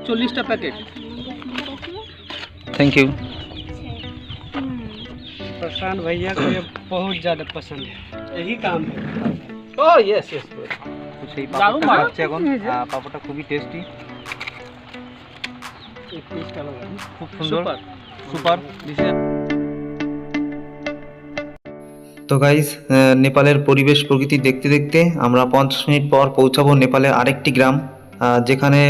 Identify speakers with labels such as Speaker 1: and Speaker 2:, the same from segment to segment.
Speaker 1: 40টা packet.
Speaker 2: Thank you.
Speaker 1: Prashant भैया को ये बहुत ज़्यादा पसंद है, यही काम है।
Speaker 2: ও ইয়েস ইয়েস ব্রো। তো সেই পাপড়টা খাচ্ছে এখন। পাপড়টা খুবই টেস্টি, খুব সুন্দর, সুপার। তো গাইস, নেপালের পরিবেশ প্রকৃতি দেখতে দেখতে আমরা 50 মিনিট পর পৌঁছাবো নেপালের আরেকটি গ্রাম, যেখানে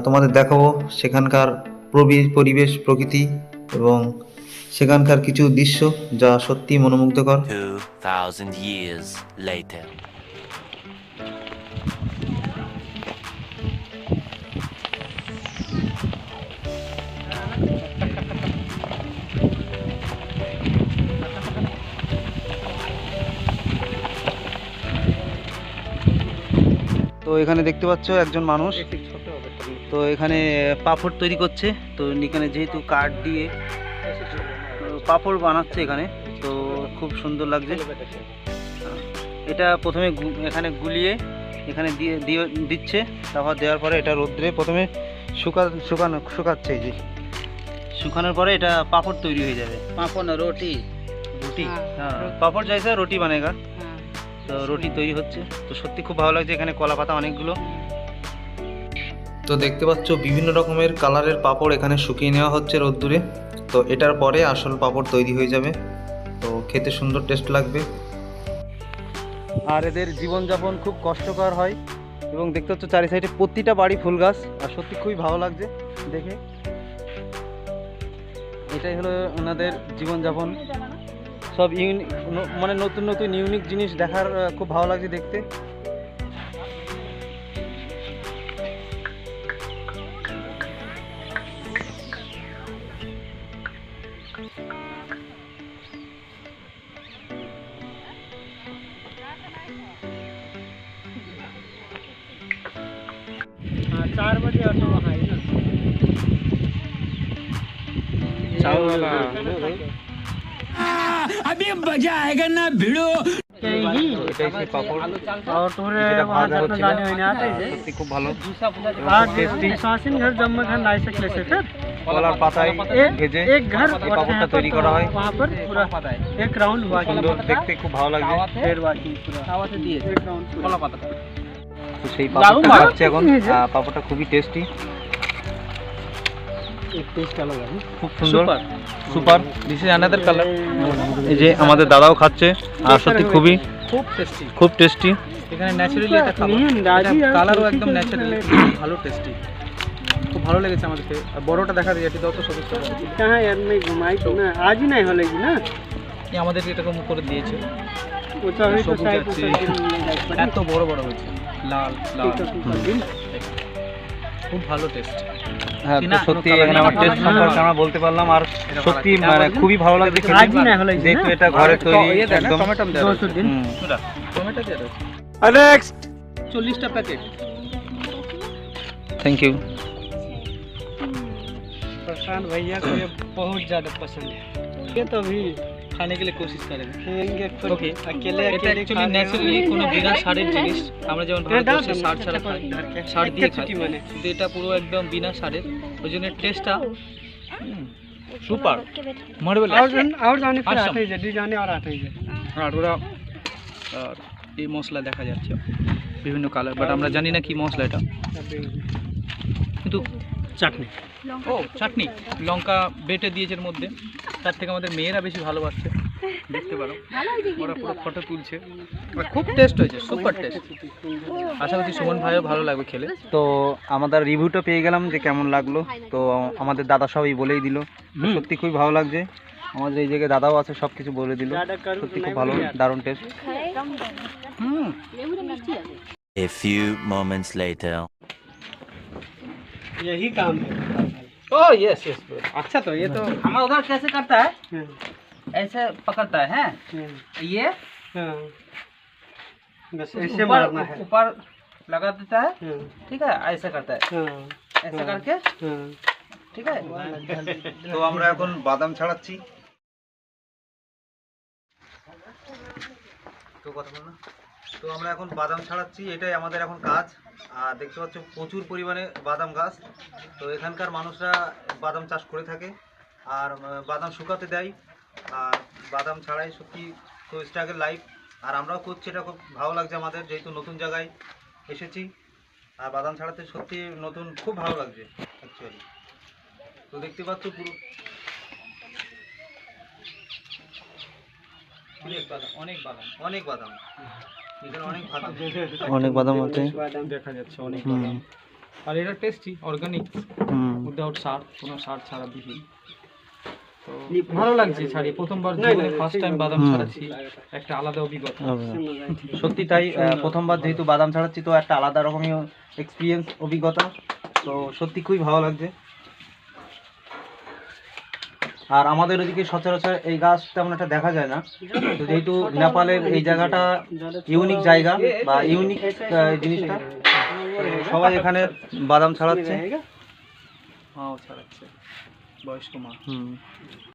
Speaker 2: তোমাদের দেখাবো সেখানকার পরিবেশ প্রকৃতি এবং সেখানকার কিছু দৃশ্য যা সত্যি মনোমুগ্ধকর।
Speaker 3: 2000 years later.
Speaker 2: তো এখানে দেখতে পাচ্ছ একজন মানুষ, তো এখানে পাঁপড় তৈরি করছে। তো এখানে যেহেতু কাঠ দিয়ে পাঁপড় বানাচ্ছে এখানে, তো খুব সুন্দর লাগছে। এটা প্রথমে এখানে গুলিয়ে এখানে দিয়ে দিচ্ছে, তারপর দেওয়ার পরে এটা রোদ্রে প্রথমে শুকাচ্ছে। এই যে শুকানোর পরে এটা পাঁপড় তৈরি হয়ে যাবে। পাঁপড় না, রুটি। হ্যাঁ, পাঁপড় জैसा রুটি বানেগা। তো রুটি তৈরি হচ্ছে। তো সত্যি খুব ভালো লাগছে। এখানে কলা পাতা অনেকগুলো। তো দেখতে পাচ্ছ বিভিন্ন রকমের কালারের পাঁপড় এখানে শুকিয়ে নেওয়া হচ্ছে রোদ্দুরে। তো এটার পরে আসল পাঁপড় তৈরি হয়ে যাবে। তো খেতে সুন্দর টেস্ট লাগবে। আর এদের জীবনযাপন খুব কষ্টকর হয় এবং দেখতে পাচ্ছ চারি সাইডে প্রতিটা বাড়ি ফুল গাছ। আর সত্যি খুবই ভালো লাগছে দেখে। এটাই হলো ওনাদের জীবনযাপন। সব মানে নতুন নতুন ইউনিক জিনিস দেখার খুব ভালো লাগছে দেখতে।
Speaker 1: हाँ, 4 बजे ऑटो वहाँ है ना।
Speaker 4: अभी मजा आएगा ना भिड़ो।
Speaker 1: और तुम्हारे वहाँ जाने जाने होने आते हैं
Speaker 2: খুব ভালো।
Speaker 1: आज शासन घर जम्मू खान लाई सकले से फिर
Speaker 2: কলার পাতায় ভেজে
Speaker 1: एक घर
Speaker 2: এই পাঁপড়টা তৈরি করা হয়।
Speaker 1: वहाँ पर पूरा एक राउंड हुआ
Speaker 2: সুন্দর দেখতে, খুব ভালো লাগছে।
Speaker 1: फिर वाकिंग पूरा आवाज़ दिए एक राउंड कला पाता।
Speaker 2: তো সেই পাঁপড়টা খাচ্ছে এখন। পাঁপড়টা খুবই টেস্টি,
Speaker 1: एक टेस्ट अलग है,
Speaker 2: খুব সুন্দর, super. This is another colour. এই যে আমাদের দাদাও খাচ্ছে, আর সত্যি খুবই খুব টেস্টি।
Speaker 1: এখানে ন্যাচারালি এটা খাবার, কালারও একদম ন্যাচারালি ভালো টেস্টি, খুব ভালো লেগেছে আমাদেরকে। আর বড়টা দেখা যায় এটা তো সবুজ কালার। হ্যাঁ यार मैं घुमाई तो ना आज ही नहीं হলেगी না, এই আমাদেরকে এরকম করে দিয়েছে। ওটা হয়তো সাইড এত বড় বড় হয়েছে, লাল লাল, খুব ভালো টেস্ট।
Speaker 2: হ্যাঁ, তো সত্যি এখানে আমার টেস্ট সম্পর্কে আমরা বলতে পারলাম। আর সত্যি মানে খুবই ভালো লাগছে খেতে। যেহেতু এটা ঘরে তৈরি, একদম
Speaker 1: টমেটো দেওয়া 200 দিন টমেটো দেওয়া আছে। নেক্সট 40টা पैकेट।
Speaker 2: Thank you.
Speaker 1: प्रशांत भैया को ये बहुत ज़्यादा पसंद है, ये तो भी खाने के लिए कोशिश करेंगे। ओके, अकेले एक्चुअली नेचुरली কোনো বিনা সারের জিনিস। আমরা যেমন ভারতবর্ষে সার ছাড়া খাই, সার দিয়ে খাই, মানে কিন্তু এটা পুরো একদম বিনা সারের, ওই জন্য টেস্টটা সুপার মার্ভেলাস। और जाने फिर आते ही जल्दी जाने और आते ही আর ওরা আর এই মশলা দেখা যাচ্ছে বিভিন্ন কালার, বাট আমরা জানি না কি মশলা এটা, কিন্তু চাটনি। ও চাটনি, লঙ্কা বেটে দিয়েছে এর মধ্যে। তার থেকে আমাদের মেয়েরা বেশি ভালোবাসছে, দেখতে পারো ওরা পুরো ফটো তুলছে। খুব টেস্ট হয়েছে, সুপার টেস্ট। আশা করছি সুমন ভাইও ভালো লাগবে খেলে। তো আমাদের রিভিউটা পেয়ে গেলাম যে কেমন লাগলো। তো আমাদের দাদা সবই বলেই দিল, সত্যি খুবই ভালো লাগছে। আমাদের এই জায়গায় দাদাও আছে, সব কিছু বলে দিল। সত্যি খুব ভালো, দারুণ test.
Speaker 3: A few moments later.
Speaker 1: यही काम है।
Speaker 2: Oh yes yes bro.
Speaker 1: अच्छा तो ये तो
Speaker 5: हमारा उधर कैसे करता है, ऐसे पकड़ता है ये
Speaker 1: बस ऐसे मारना है,
Speaker 5: ऊपर लगा देता है, ठीक है, ऐसे करता है, ऐसे करके, ठीक है।
Speaker 2: তো আমরা এখন বাদাম ছাড়াচ্ছি। তো কথা বল না। তো আমরা এখন বাদাম ছাড়াচ্ছি, এটাই আমাদের এখন কাজ। আর দেখতে পাচ্ছ প্রচুর পরিমাণে বাদাম গাছ। তো এখানকার মানুষরা বাদাম চাষ করে থাকে আর বাদাম শুকাতে দেয় আর বাদাম ছাড়াই সত্যি তো স্ট্রাগল লাইফ। আর আমরাও করছি, এটা খুব ভালো লাগছে আমাদের, যেহেতু নতুন জায়গায় এসেছি আর বাদাম ছাড়াতে সত্যি নতুন খুব ভালো লাগছে অ্যাকচুয়ালি। তো দেখতে পাচ্ছ পুরো
Speaker 1: অনেক বাদাম
Speaker 2: অনেক বাদাম, এখানে অনেক বাদাম,
Speaker 6: অনেক বাদাম আছে।
Speaker 1: দেখা যাচ্ছে, অনেক বাদাম। আর এটা টেস্টি, অর্গানিক, উইদাউট সার, কোনো সার ছাড়া বিহীন। তো ভালো লাগছে ছাড়ি, প্রথমবার জীবনে ফার্স্ট টাইম বাদাম ছাড়াচ্ছি, একটা আলাদা অভিজ্ঞতা।
Speaker 2: সত্যি তাই। প্রথমবার যেহেতু বাদাম ছাড়াচ্ছি তো একটা আলাদা রকমের এক্সপিরিয়েন্স, অভিজ্ঞতা। তো সত্যি খুবই ভালো লাগছে। আর আমাদের ওদিকে সচরাচর এই গাছ তেমন একটা দেখা যায় না, তো যেহেতু নেপালের এই জায়গাটা ইউনিক জায়গা বা ইউনিক জিনিসটা, সবাই এখানে বাদাম ছাড়াচ্ছে।
Speaker 1: মাও ছাড়াচ্ছে, বয়স্ক মা।